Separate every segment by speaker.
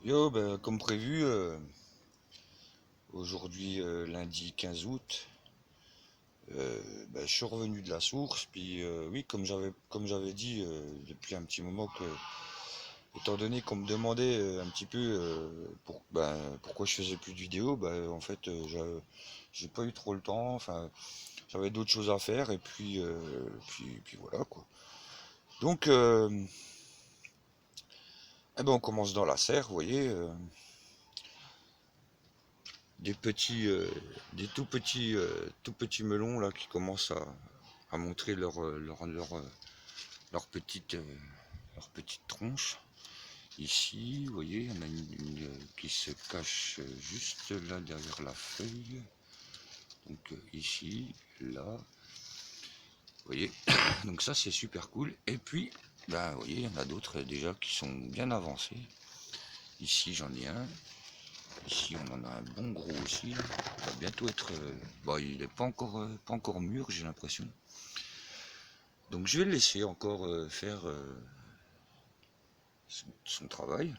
Speaker 1: Yo, bah, comme prévu, aujourd'hui lundi 15 août, bah, je suis revenu de la source. Puis oui, comme j'avais dit depuis un petit moment que, étant donné qu'on me demandait un petit peu pourquoi je faisais plus de vidéos, bah, en fait j'ai pas eu trop le temps. Enfin, j'avais d'autres choses à faire et puis voilà quoi. Donc eh ben, on commence dans la serre, vous voyez. Des petits, des tout petits melons là qui commencent à montrer leur petite, leur petite tronche. Ici, vous voyez, il y en a une qui se cache juste là derrière la feuille. Donc ici, là, vous voyez. Donc ça c'est super cool. Et puis, ben, vous voyez, il y en a d'autres déjà qui sont bien avancés. Ici j'en ai un. Ici on en a un bon gros aussi. Il va bientôt être. Bon, il n'est pas encore mûr, j'ai l'impression. Donc je vais le laisser encore faire son travail.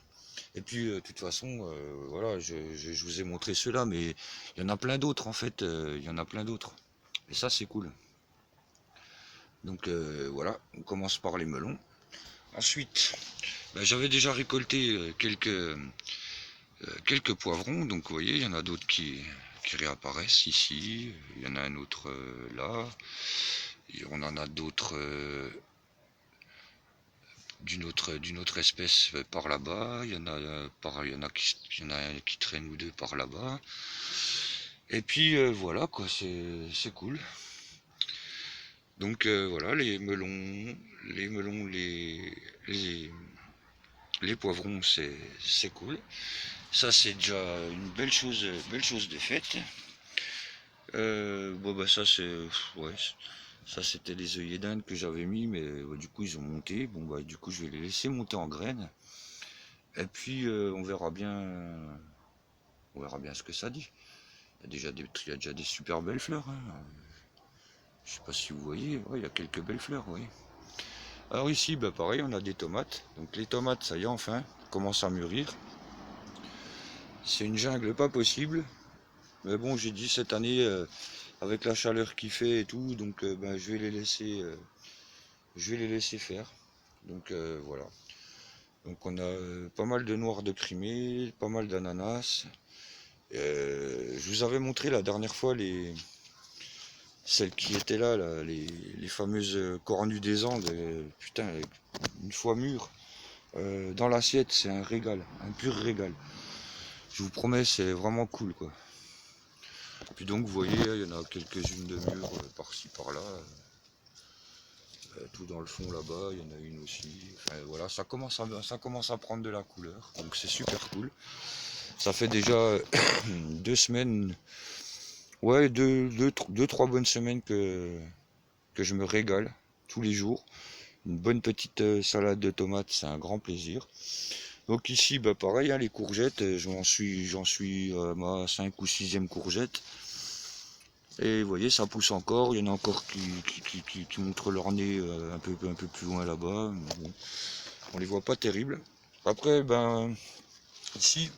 Speaker 1: Et puis de toute façon, voilà, je vous ai montré ceux-là, mais il y en a plein d'autres en fait. Il y en a plein d'autres. Et ça c'est cool. Donc voilà, on commence par les melons. Ensuite, ben, j'avais déjà récolté quelques poivrons. Donc vous voyez, il y en a d'autres qui réapparaissent ici. Il y en a un autre là. Et on en a d'autres d'une autre espèce par là-bas. Il y en a un qui traîne ou deux par là-bas. Et puis voilà quoi, c'est cool. Donc voilà, les les poivrons, c'est cool. Ça c'est déjà une belle chose de faite. Bon bah ça c'est ouais, ça c'était les œillets d'Inde que j'avais mis, mais du coup ils ont monté. Bon bah du coup je vais les laisser monter en graines. Et puis on verra bien ce que ça dit. Il y a déjà des super belles fleurs. Hein. Je sais pas si vous voyez, ouais, il y a quelques belles fleurs, oui. Alors ici, bah pareil, on a des tomates. Donc les tomates, ça y est, enfin, commencent à mûrir. C'est une jungle pas possible. Mais bon, j'ai dit cette année, avec la chaleur qu'il fait et tout, donc bah, je vais les laisser faire. Donc voilà. Donc on a pas mal de noirs de Crimée, pas mal d'ananas. Je vous avais montré la dernière fois celles qui étaient là, les fameuses cornues des Andes. Putain, une fois mûres, dans l'assiette, c'est un régal, un pur régal. Je vous promets, c'est vraiment cool quoi. Puis donc vous voyez, il y en a quelques-unes de mûres par-ci par-là. Tout dans le fond là-bas, il y en a une aussi. Enfin, voilà, ça commence à prendre de la couleur, donc c'est super cool. Ça fait déjà 2 semaines, ouais, deux, trois bonnes semaines que je me régale tous les jours. Une bonne petite salade de tomates, c'est un grand plaisir. Donc ici, bah pareil, hein, les courgettes, j'en suis à ma 5 ou 6e courgette. Et vous voyez, ça pousse encore. Il y en a encore qui montrent leur nez un peu plus loin là-bas. Bon, on les voit pas terribles. Après, ben, ici,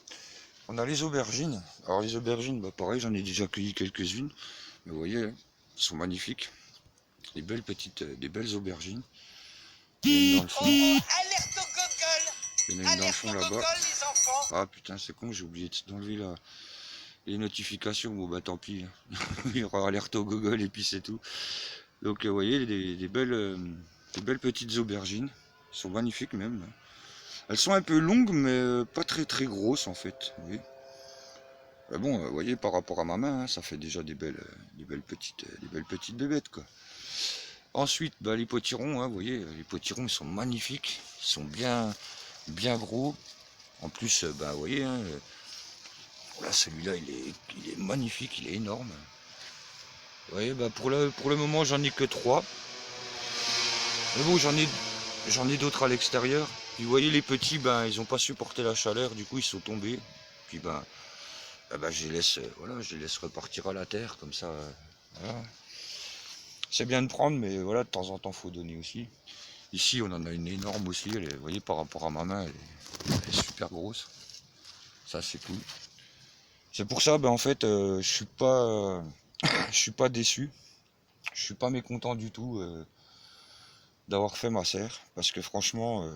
Speaker 1: on a les aubergines. Alors les aubergines, bah pareil, j'en ai déjà cueilli quelques-unes. Mais vous voyez, hein, elles sont magnifiques. Des belles aubergines. Il y en a une dans le fond.
Speaker 2: Alerte au gogol.
Speaker 1: Il y en a une dans le fond là-bas.
Speaker 2: Les enfants.
Speaker 1: Ah putain, c'est con, j'ai oublié d'enlever les notifications. Bon bah tant pis. Il y aura alerte au Google et puis c'est tout. Donc vous voyez, des belles petites aubergines. Elles sont magnifiques même. Elles sont un peu longues mais pas très très grosses en fait. Oui. Mais bon, vous voyez, par rapport à ma main, hein, ça fait déjà des belles petites bébêtes quoi. Ensuite, bah, les potirons, hein, vous voyez, les potirons ils sont magnifiques, ils sont bien gros. En plus, bah, vous voyez, hein, là celui-là il est magnifique, il est énorme. Vous voyez, bah, pour le moment j'en ai que 3. Mais bon, j'en ai d'autres à l'extérieur. Puis vous voyez, les petits, ben, ils n'ont pas supporté la chaleur, du coup ils sont tombés. Puis ben, je les laisse, voilà, je les laisse repartir à la terre, comme ça. Voilà. C'est bien de prendre, mais voilà, de temps en temps faut donner aussi. Ici on en a une énorme aussi, vous voyez, par rapport à ma main, elle est super grosse. Ça c'est cool. C'est pour ça, en fait, je suis pas déçu. Je suis pas mécontent du tout d'avoir fait ma serre. Parce que franchement,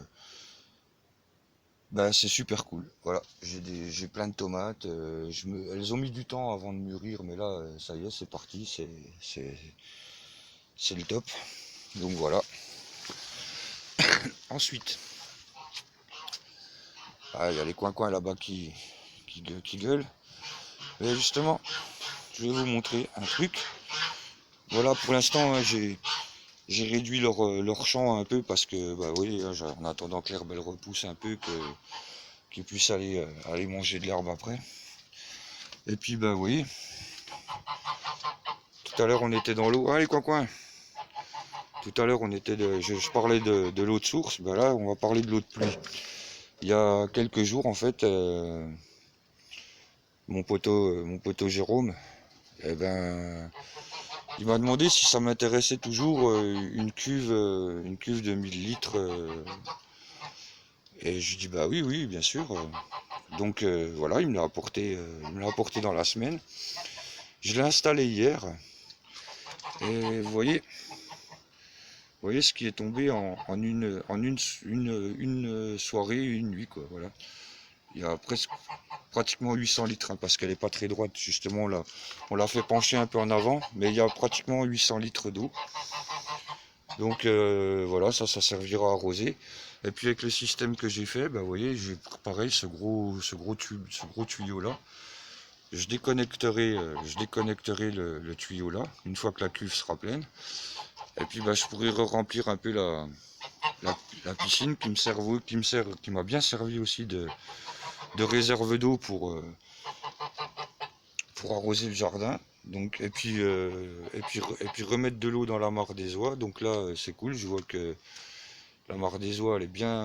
Speaker 1: c'est super cool. Voilà, j'ai plein de tomates. Elles ont mis du temps avant de mûrir, mais là, ça y est, c'est parti. C'est le top. Donc voilà. Ensuite, il y a les coins là-bas qui gueulent. Mais justement, je vais vous montrer un truc. Voilà, pour l'instant, hein, j'ai réduit leur champ un peu parce que, oui, en attendant que l'herbe elle repousse un peu, qu'ils puissent aller manger de l'herbe après. Et puis, oui, tout à l'heure on était dans l'eau. Allez, coin. Tout à l'heure on était je parlais de l'eau de source. Là, on va parler de l'eau de pluie. Il y a quelques jours, en fait, mon poteau Jérôme, eh ben, il m'a demandé si ça m'intéressait toujours une cuve de 1000 litres. Et je lui dis oui, bien sûr. Donc voilà, il me l'a apporté dans la semaine. Je l'ai installé hier. Et vous voyez ce qui est tombé en une soirée, une nuit, quoi. Voilà. Il y a pratiquement 800 litres, hein, parce qu'elle n'est pas très droite, justement. Là, on l'a fait pencher un peu en avant, mais il y a pratiquement 800 litres d'eau. Donc voilà, ça servira à arroser. Et puis avec le système que j'ai fait, vous voyez, j'ai préparé ce gros tuyau là. Je déconnecterai le tuyau là, une fois que la cuve sera pleine. Et puis je pourrai remplir un peu la piscine qui m'a bien servi aussi de réserve d'eau pour arroser le jardin. Donc, et puis remettre de l'eau dans la mare des oies. Donc là, c'est cool. Je vois que la mare des oies, elle est bien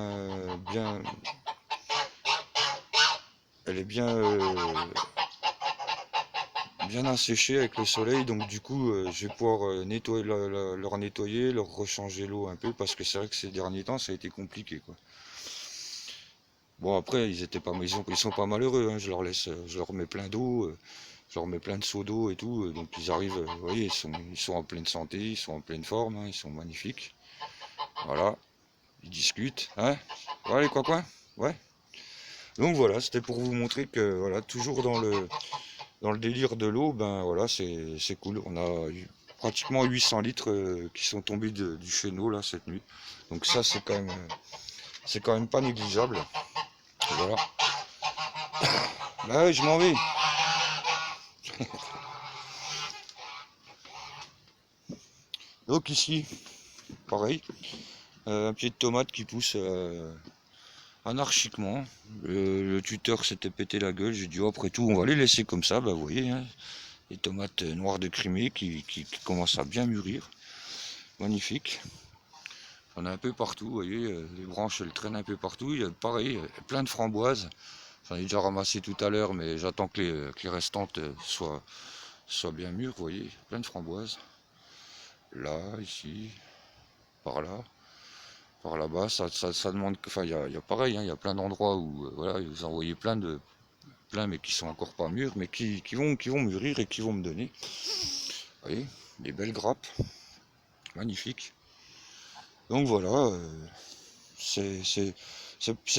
Speaker 1: asséchée avec le soleil. Donc du coup, je vais pouvoir nettoyer, leur nettoyer, leur rechanger l'eau un peu, parce que c'est vrai que ces derniers temps, ça a été compliqué, quoi. Bon, après, ils sont pas malheureux, hein. Je leur mets plein d'eau. Je leur mets plein de seaux d'eau et tout, donc ils arrivent, vous voyez, ils sont en pleine santé, ils sont en pleine forme, hein, ils sont magnifiques. Voilà, ils discutent, hein. Ouais, quoi, ouais. Donc voilà, c'était pour vous montrer que, voilà, toujours dans le délire de l'eau, voilà, c'est cool. On a eu pratiquement 800 litres qui sont tombés du chéneau là cette nuit. Donc ça, c'est quand même pas négligeable. Voilà. Bah ouais, je m'en vais. Donc ici, pareil, un pied de tomate qui pousse anarchiquement. Le tuteur s'était pété la gueule. J'ai dit, oh, après tout, on va les laisser comme ça. Vous voyez, hein, les tomates noires de Crimée qui commencent à bien mûrir. Magnifique. On a un peu partout, vous voyez, les branches elles traînent un peu partout. Il y a pareil, plein de framboises. J'en ai déjà ramassé tout à l'heure, mais j'attends que les restantes soient bien mûres, vous voyez, plein de framboises. Là, ici, par là. Par là-bas, ça demande. Enfin, il y a pareil, hein, il y a plein d'endroits où voilà, vous en voyez plein, mais qui sont encore pas mûrs, mais qui vont mûrir et qui vont me donner. Vous voyez, des belles grappes, magnifiques. Donc voilà, c'est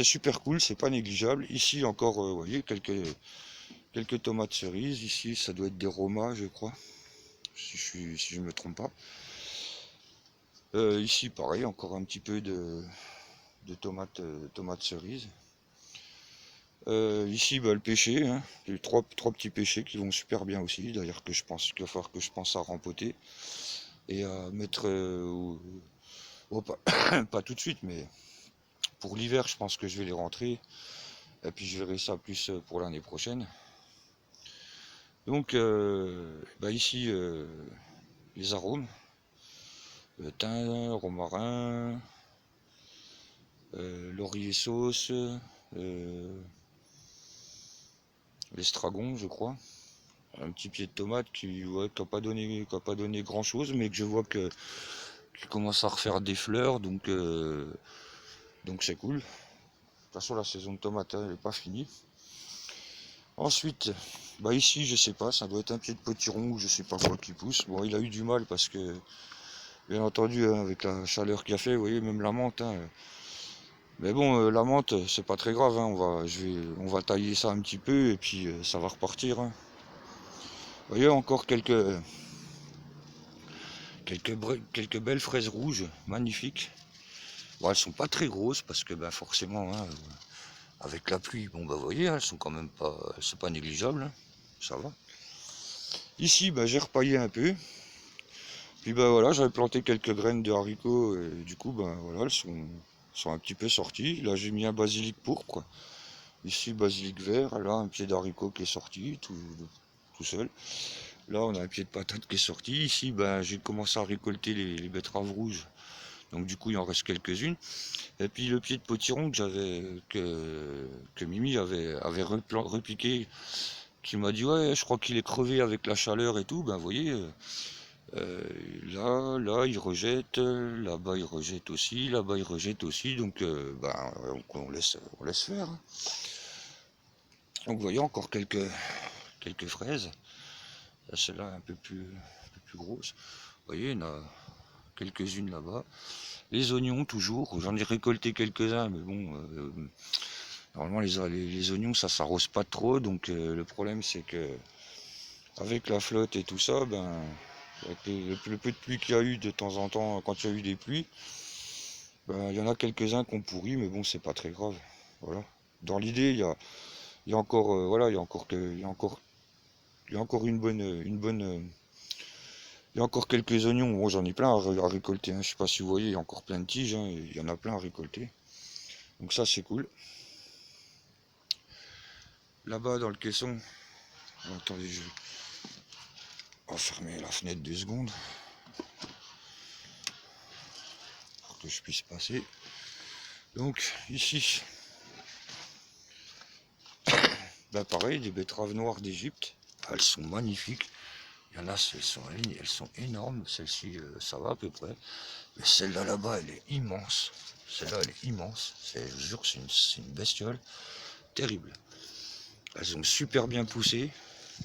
Speaker 1: super cool, c'est pas négligeable. Ici encore, vous voyez, quelques tomates cerises. Ici, ça doit être des romas, je crois, si je me trompe pas. Ici, pareil, encore un petit peu de tomates cerises. Ici, le pêcher, hein. Il y a eu trois petits pêchers qui vont super bien aussi. D'ailleurs, qu'il va falloir que je pense à rempoter et à mettre, pas tout de suite, mais pour l'hiver, je pense que je vais les rentrer. Et puis je verrai ça plus pour l'année prochaine. Donc, ici, les arômes, thym, romarin, laurier sauce, l'estragon, je crois. Un petit pied de tomate qui n'a pas donné grand chose, mais que je vois qui commence à refaire des fleurs, donc c'est cool. De toute façon, la saison de tomate, elle n'est pas finie. Ensuite, bah ici, je sais pas, ça doit être un pied de potiron ou je sais pas quoi qui pousse. Bon, il a eu du mal parce que, bien entendu, hein, avec la chaleur qu'il a fait, vous voyez, même la menthe. Hein, mais bon, la menthe, c'est pas très grave. Hein, on va tailler ça un petit peu et puis ça va repartir. Hein. Vous voyez, encore quelques belles fraises rouges, magnifiques. Bon, elles sont pas très grosses parce que, ben, forcément, hein, avec la pluie, bon, bah, vous voyez, elles sont quand même pas, c'est pas négligeable. Hein, ça va. Ici, ben, j'ai repaillé un peu. Puis ben voilà, j'avais planté quelques graines de haricots et du coup ben voilà, sont un petit peu sorties. Là j'ai mis un basilic pourpre. Ici basilic vert, là un pied d'haricot qui est sorti tout seul. Là on a un pied de patate qui est sorti. Ici ben j'ai commencé à récolter les betteraves rouges. Donc du coup il en reste quelques-unes. Et puis le pied de potiron que Mimi avait repiqué, qui m'a dit ouais je crois qu'il est crevé avec la chaleur et tout, ben vous voyez. Là, il rejette, là-bas, il rejette aussi, là-bas, il rejette aussi, donc on laisse faire. Hein. Donc, vous voyez, encore quelques fraises. Celle-là, un peu plus grosse. Vous voyez, il y en a quelques-unes là-bas. Les oignons, toujours. J'en ai récolté quelques-uns, mais bon, normalement, les oignons, ça s'arrose pas trop, donc le problème, c'est que avec la flotte et tout ça, ben, avec le peu de pluie qu'il y a eu de temps en temps, quand il y a eu des pluies, ben, il y en a quelques-uns qui ont pourri, mais bon, c'est pas très grave. Voilà. Dans l'idée, il y a encore, voilà, il y a encore il y a encore quelques oignons. Bon, j'en ai plein à récolter. Hein. Je sais pas si vous voyez, il y a encore plein de tiges. Hein, il y en a plein à récolter. Donc ça, c'est cool. Là-bas, dans le caisson, attendez, je vais fermer la fenêtre 2 secondes pour que je puisse passer. Donc ici, ben pareil, des betteraves noires d'Égypte. Elles sont magnifiques. Il y en a, elles sont énormes. Celle-ci, ça va à peu près. Mais celle-là là-bas, elle est immense. Celle-là, elle est immense. Je vous jure, c'est une bestiole terrible. Elles ont super bien poussé.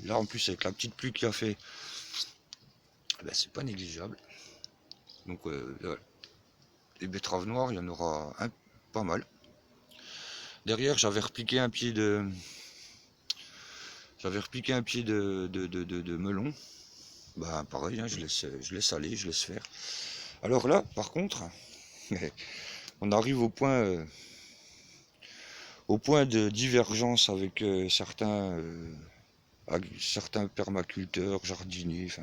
Speaker 1: Là, en plus, avec la petite pluie qu'il a fait, ben, c'est pas négligeable. Donc, les betteraves noires, il y en aura pas mal. Derrière, j'avais repiqué un pied de melon. Bah pareil, hein, je laisse aller, je laisse faire. Alors là, par contre, on arrive au point de divergence avec certains permaculteurs, jardiniers, enfin,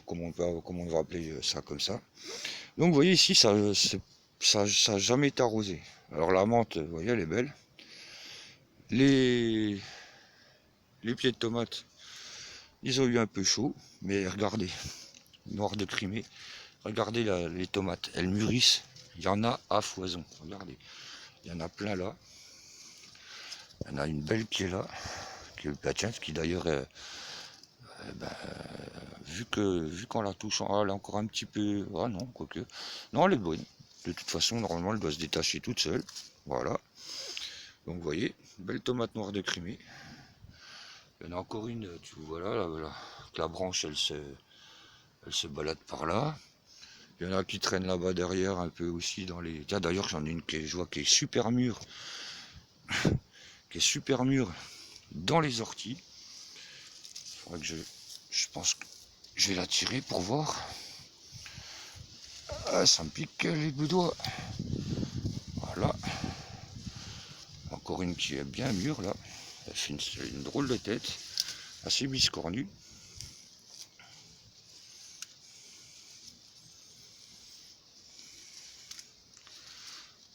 Speaker 1: comment on va appeler ça comme ça. Donc vous voyez ici, ça n'a jamais été arrosé. Alors la menthe, vous voyez, elle est belle. Les pieds de tomates, ils ont eu un peu chaud, mais regardez, noir de Crimée, regardez les tomates, elles mûrissent, il y en a à foison, regardez, il y en a plein là, il y en a une belle qui est là, qui d'ailleurs, vu qu'on la touche, elle est encore un petit peu, ah non, quoique, non elle est bonne, de toute façon normalement elle doit se détacher toute seule, voilà, donc vous voyez, belle tomate noire de Crimée, il y en a encore une, voilà, la branche elle se balade par là. Il y en a qui traînent là-bas derrière un peu aussi dans les. Tiens d'ailleurs j'en ai une je vois qui est super mûre. Qui est super mûre dans les orties. Il faudrait que je pense que je vais la tirer pour voir. Ah, ça me pique les bouts doigts. Voilà. Encore une qui est bien mûre là. Elle fait une drôle de tête. Assez biscornue.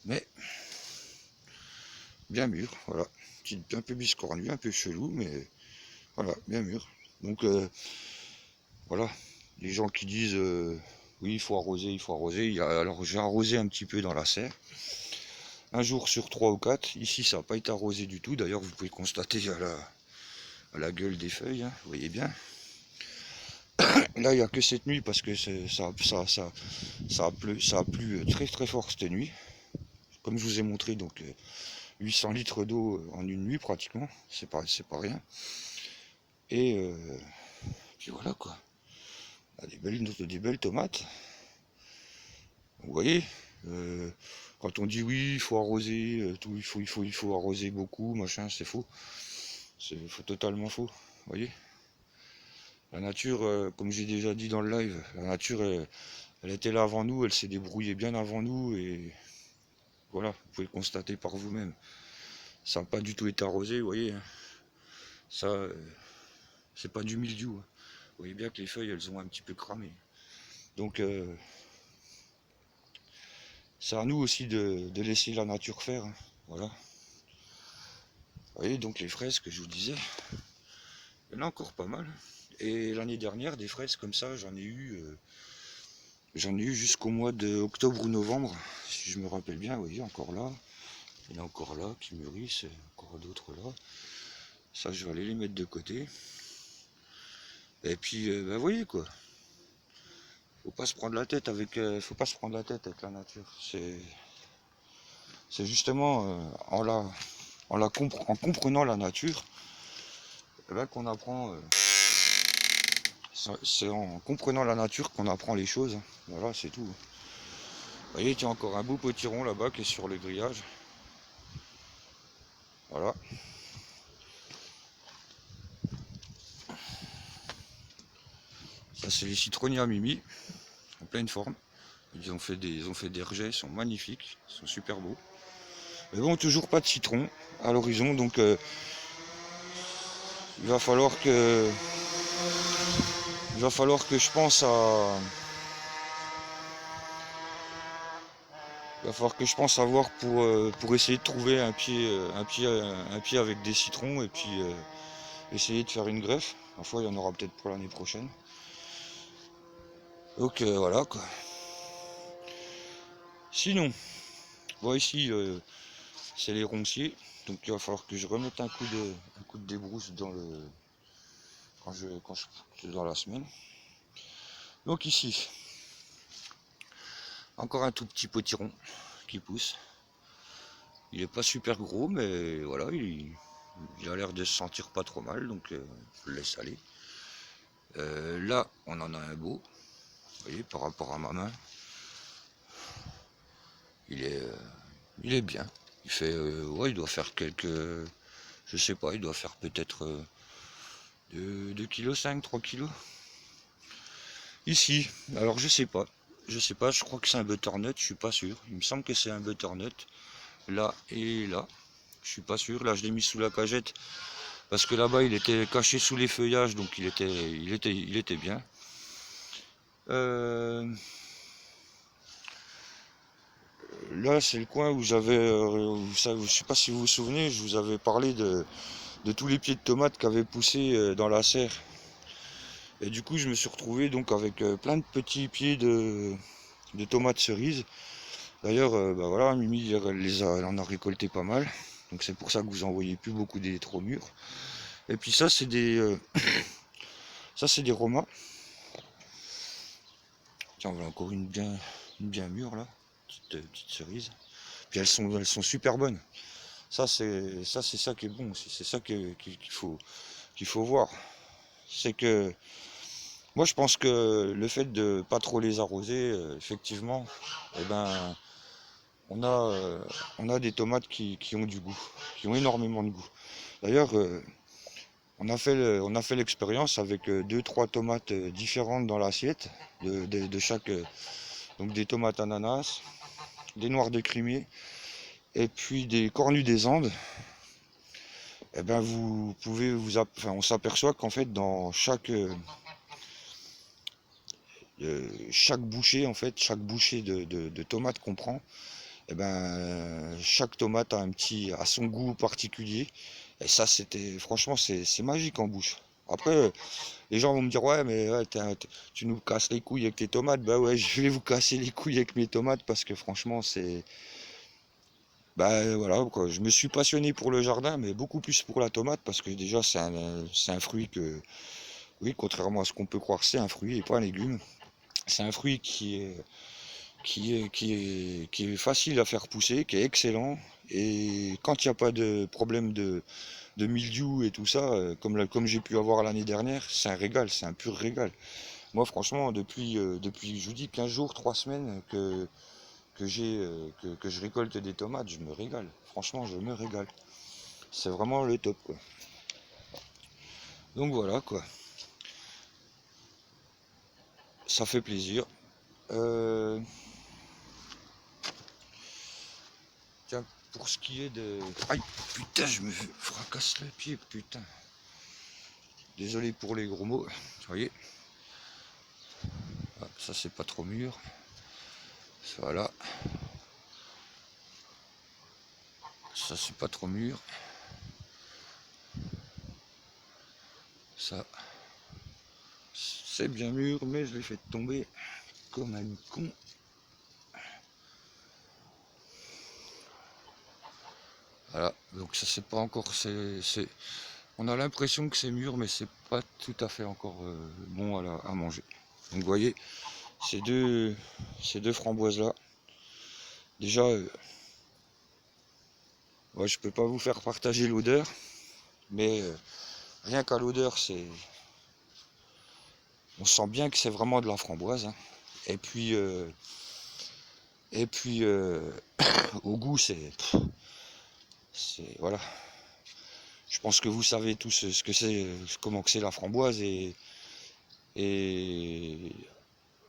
Speaker 1: Mais bien mûr, voilà. Un peu biscornue, un peu chelou, mais voilà, bien mûr. Donc voilà, les gens qui disent oui, il faut arroser. Alors j'ai arrosé un petit peu dans la serre. Un jour sur 3 ou 4. Ici, ça n'a pas été arrosé du tout. D'ailleurs, vous pouvez constater à la gueule des feuilles, hein, vous voyez bien. Là, il n'y a que cette nuit parce que ça a plu très très fort cette nuit. Comme je vous ai montré, donc 800 litres d'eau en une nuit pratiquement, c'est pas rien. Et puis voilà quoi, on a des belles tomates. Vous voyez, quand on dit oui, il faut arroser, tout, il faut arroser beaucoup, machin, c'est faux. C'est totalement faux. Vous voyez, la nature, comme j'ai déjà dit dans le live, la nature, elle était là avant nous, elle s'est débrouillée bien avant nous, et voilà, vous pouvez le constater par vous-même. Ça n'a pas du tout été arrosé, vous voyez. Ça, c'est pas du mildiou. Vous voyez bien que les feuilles, elles ont un petit peu cramé. Donc, c'est à nous aussi de laisser la nature faire. Hein. Voilà. Vous voyez, donc les fraises que je vous disais, il y en a encore pas mal. Et l'année dernière, des fraises comme ça, j'en ai eu jusqu'au mois d'octobre ou novembre, si je me rappelle bien. Vous voyez, encore là. Il y en a encore là qui mûrissent, encore d'autres là. Ça, je vais aller les mettre de côté. Et puis, vous voyez quoi. Faut pas se prendre la tête avec la nature. C'est justement en comprenant la nature, eh ben, qu'on apprend. C'est en comprenant la nature qu'on apprend les choses. Voilà, c'est tout. Vous voyez, il y a encore un beau potiron là-bas qui est sur le grillage. Voilà. Ça, c'est les citronniers à Mimi, en pleine forme. Ils ont fait des rejets, ils sont magnifiques, ils sont super beaux. Mais bon, toujours pas de citron à l'horizon, donc il va falloir que je pense à voir pour essayer de trouver un pied avec des citrons et puis essayer de faire une greffe. Parfois il y en aura peut-être pour l'année prochaine. Donc voilà quoi. Sinon, bon ici c'est les ronciers, donc il va falloir que je remette un coup de débrousse quand je dans la semaine. Donc ici, encore un tout petit potiron qui pousse. Il est pas super gros, mais voilà, il a l'air de se sentir pas trop mal, donc je le laisse aller. Là, on en a un beau, vous voyez, par rapport à ma main. Il est bien. Il fait, ouais, il doit faire quelques, je sais pas, il doit faire peut-être 2,5 kg, 3 kg. Ici, alors je sais pas, je crois que c'est un butternut, je suis pas sûr. Il me semble que c'est un butternut. Là et là, je suis pas sûr. Là, je l'ai mis sous la cagette parce que là-bas, il était caché sous les feuillages, donc il était bien. Là, c'est le coin où j'avais, je sais pas si vous vous souvenez, je vous avais parlé de tous les pieds de tomates qui avaient poussé dans la serre. Et du coup, je me suis retrouvé donc avec plein de petits pieds de tomates cerises. D'ailleurs, bah voilà, Mimi elle en a récolté pas mal. Donc c'est pour ça que vous en voyez plus beaucoup des trop mûrs. Et puis ça, c'est des romas. Tiens, voilà encore une bien mûre là, petite cerise. Puis elles sont super bonnes. Ça c'est ça qui est bon aussi. C'est ça qu'il faut voir. C'est que moi je pense que le fait de pas trop les arroser, effectivement, eh ben on a des tomates qui ont du goût, qui ont énormément de goût. D'ailleurs, on a fait l'expérience avec 2-3 tomates différentes dans l'assiette de chaque, donc des tomates ananas, des noirs de Crimée et puis des cornus des Andes. Et ben vous pouvez on s'aperçoit qu'en fait dans chaque bouchée de tomates qu'on prend, et ben chaque tomate a son goût particulier. Et ça, franchement, c'est magique en bouche. Après, les gens vont me dire, ouais, mais ouais, tu nous casses les couilles avec tes tomates. Bah ouais, je vais vous casser les couilles avec mes tomates parce que franchement, bah voilà, quoi. Je me suis passionné pour le jardin, mais beaucoup plus pour la tomate parce que déjà, c'est un fruit que, oui, contrairement à ce qu'on peut croire, c'est un fruit et pas un légume. C'est un fruit qui est facile à faire pousser, qui est excellent. Et quand il n'y a pas de problème de mildiou et tout ça, comme j'ai pu avoir l'année dernière, c'est un régal, c'est un pur régal. Moi franchement, depuis je vous dis 15 jours, 3 semaines que je récolte des tomates, je me régale. Franchement, je me régale. C'est vraiment le top, quoi. Donc voilà, quoi. Ça fait plaisir. Euh, Tiens, pour ce qui est de... Aïe, putain, je me fracasse le pied, putain. Désolé pour les gros mots. Vous voyez. Ah, ça, c'est pas trop mûr. Voilà. Ça, c'est pas trop mûr. Ça, c'est bien mûr, mais je l'ai fait tomber comme un con. Voilà, donc ça c'est pas encore, on a l'impression que c'est mûr, mais c'est pas tout à fait encore bon à manger. Donc vous voyez, ces deux framboises là, déjà, ouais, je peux pas vous faire partager l'odeur, mais rien qu'à l'odeur, on sent bien que c'est vraiment de la framboise, hein. Et puis, au goût, voilà. Je pense que vous savez tous ce que c'est, comment que c'est la framboise et il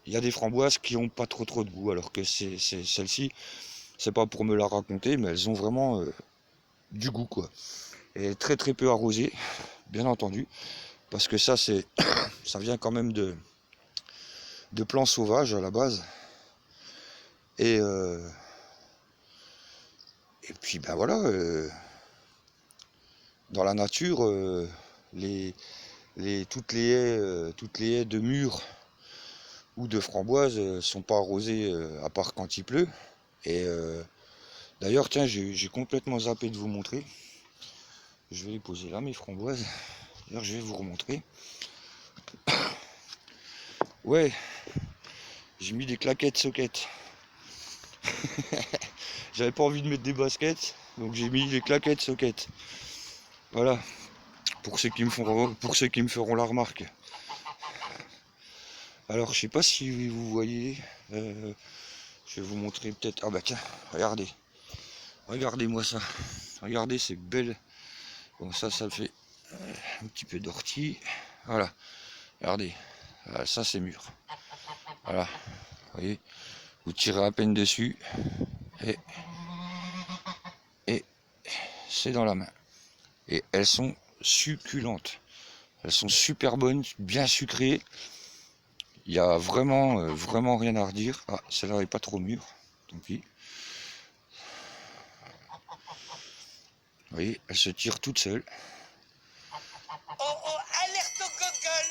Speaker 1: y a des framboises qui ont pas trop de goût, alors que celle-ci, c'est pas pour me la raconter, mais elles ont vraiment du goût, quoi. Et très très peu arrosée, bien entendu, parce que ça ça vient quand même de plants sauvages à la base. Et puis ben voilà, dans la nature, toutes les haies de mûres ou de framboises sont pas arrosées à part quand il pleut. Et d'ailleurs, tiens, j'ai complètement zappé de vous montrer. Je vais les poser là, mes framboises. D'ailleurs, je vais vous remontrer. Ouais, j'ai mis des claquettes soquettes. J'avais pas envie de mettre des baskets, donc j'ai mis des claquettes soquettes. Voilà, pour ceux qui me feront la remarque. Alors, je sais pas si vous voyez. Je vais vous montrer peut-être. Ah bah tiens, regardez. Regardez-moi ça. Regardez ces belles. Bon, ça le fait un petit peu d'ortie. Voilà. Regardez. Voilà, ça c'est mûr. Voilà. Vous voyez. Vous tirez à peine dessus. Et c'est dans la main. Et elles sont succulentes. Elles sont super bonnes, bien sucrées. Il n'y a vraiment rien à redire. Ah, celle-là est pas trop mûre. Tant pis. Vous voyez, elles se tirent toutes seules.
Speaker 2: Oh oh, alerte au gogol.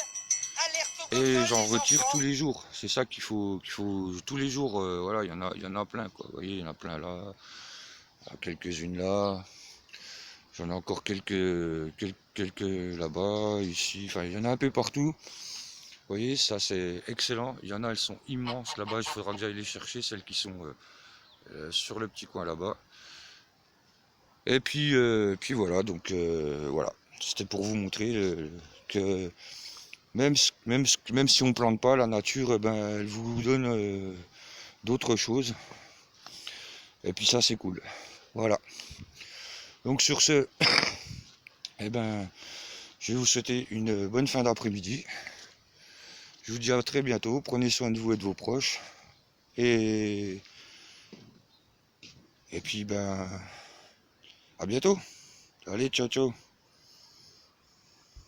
Speaker 2: Alerte au
Speaker 1: Et
Speaker 2: gogol,
Speaker 1: j'en
Speaker 2: les
Speaker 1: retire
Speaker 2: enfants.
Speaker 1: tous les jours. C'est ça qu'il faut tous les jours. Voilà, il y en a plein, quoi. Vous voyez, il y en a plein là, quelques-unes là. J'en ai encore quelques là-bas, ici. Enfin, il y en a un peu partout. Vous voyez, ça c'est excellent. Il y en a, elles sont immenses là-bas. Il faudra que j'aille les chercher, celles qui sont sur le petit coin là-bas. Et puis voilà, donc voilà. C'était pour vous montrer que même si on plante pas, la nature, ben, elle vous donne d'autres choses. Et puis ça, c'est cool. Voilà. Donc sur ce, eh ben, je vais vous souhaiter une bonne fin d'après-midi. Je vous dis à très bientôt. Prenez soin de vous et de vos proches. Et, et puis, ben, à bientôt. Allez, ciao, ciao.